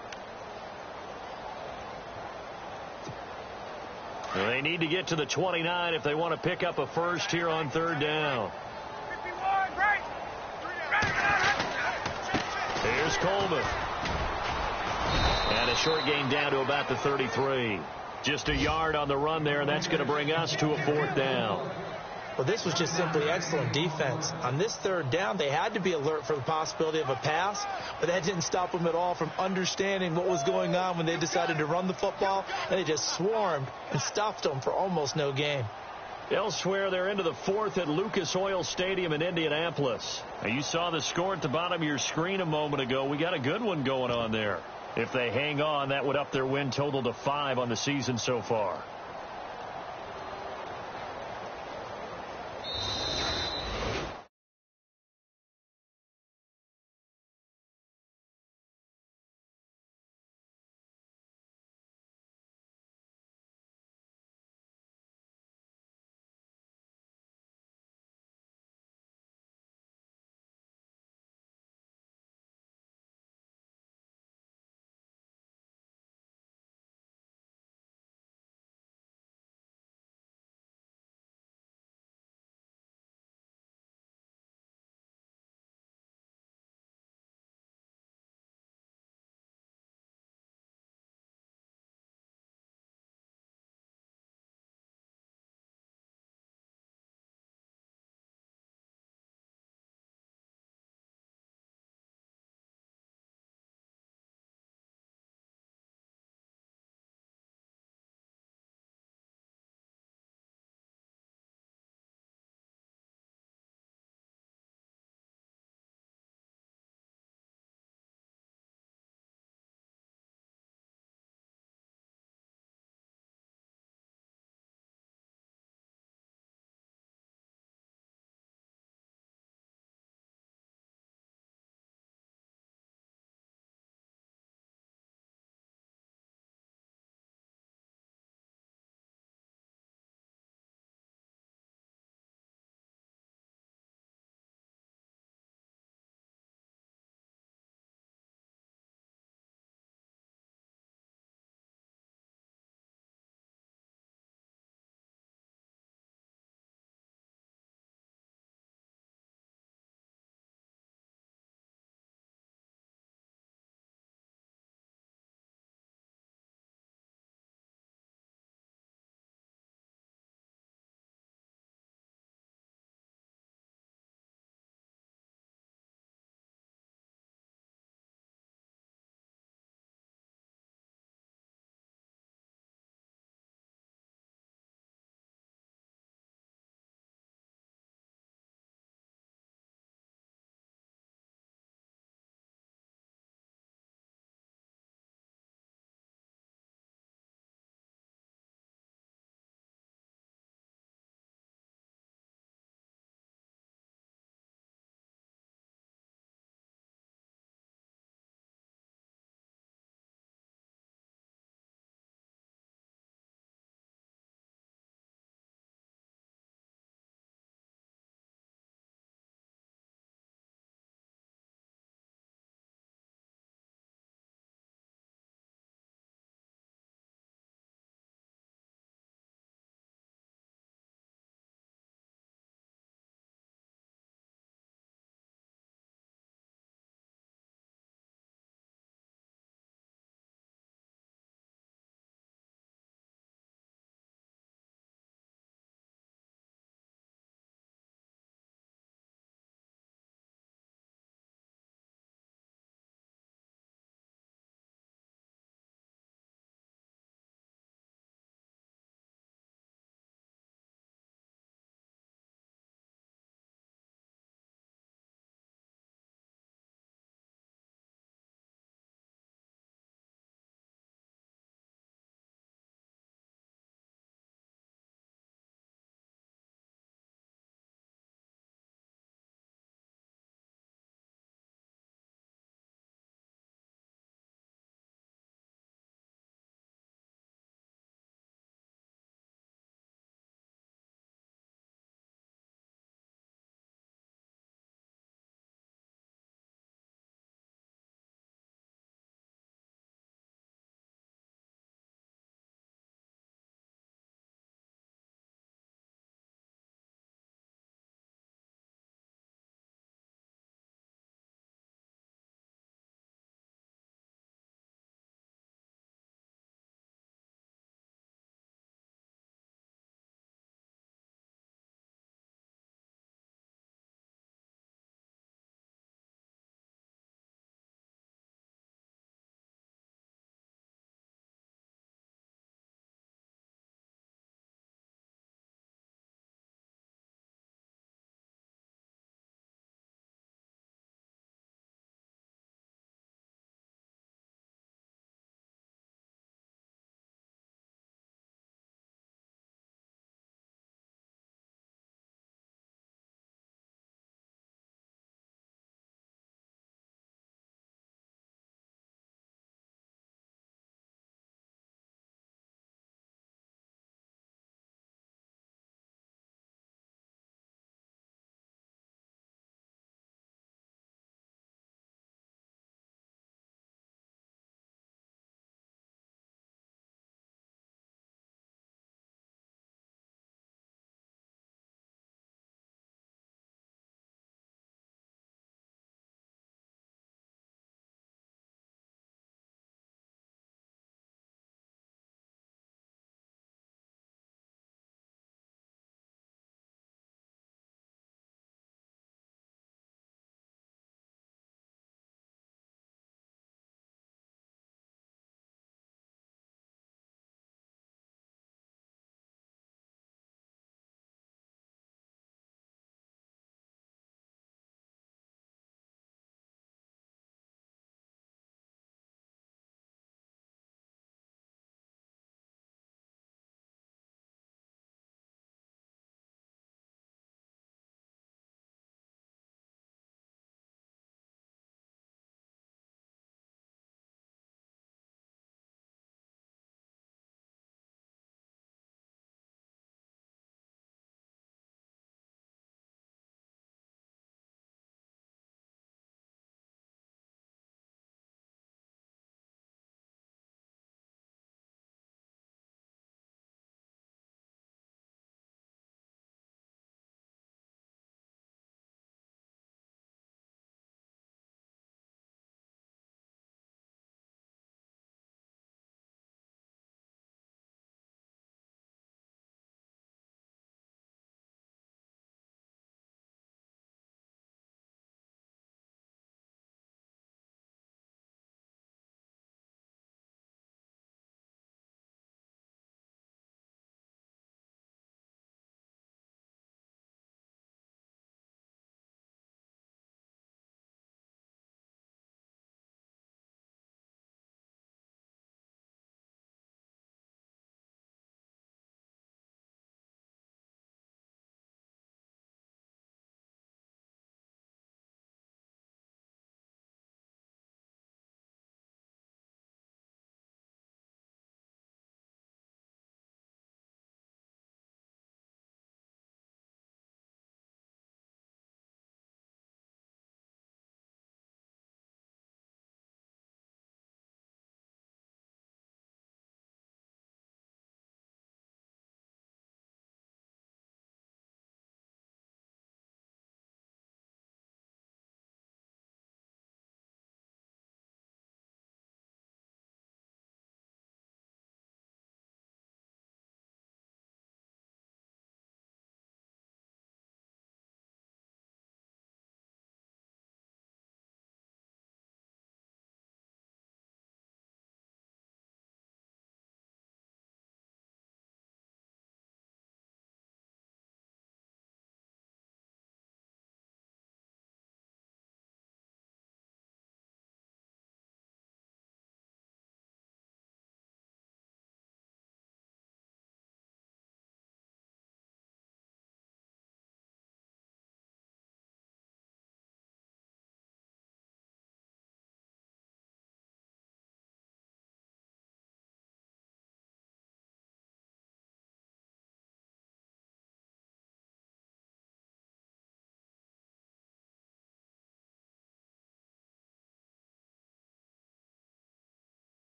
Speaker 1: They need to get to the 29 if they want to pick up a first here on 3rd down. Here's Coleman. And a short gain down to about the 33. Just a yard on the run there, and that's going to bring us to a 4th down.
Speaker 2: Well, this was just simply excellent defense. On this 3rd down, they had to be alert for the possibility of a pass, but that didn't stop them at all from understanding what was going on when they decided to run the football, and they just swarmed and stuffed them for almost no gain.
Speaker 1: Elsewhere, they're into the 4th at Lucas Oil Stadium in Indianapolis. Now, you saw the score at the bottom of your screen a moment ago. We got a good one going on there. If they hang on, that would up their win total to 5 on the season so far.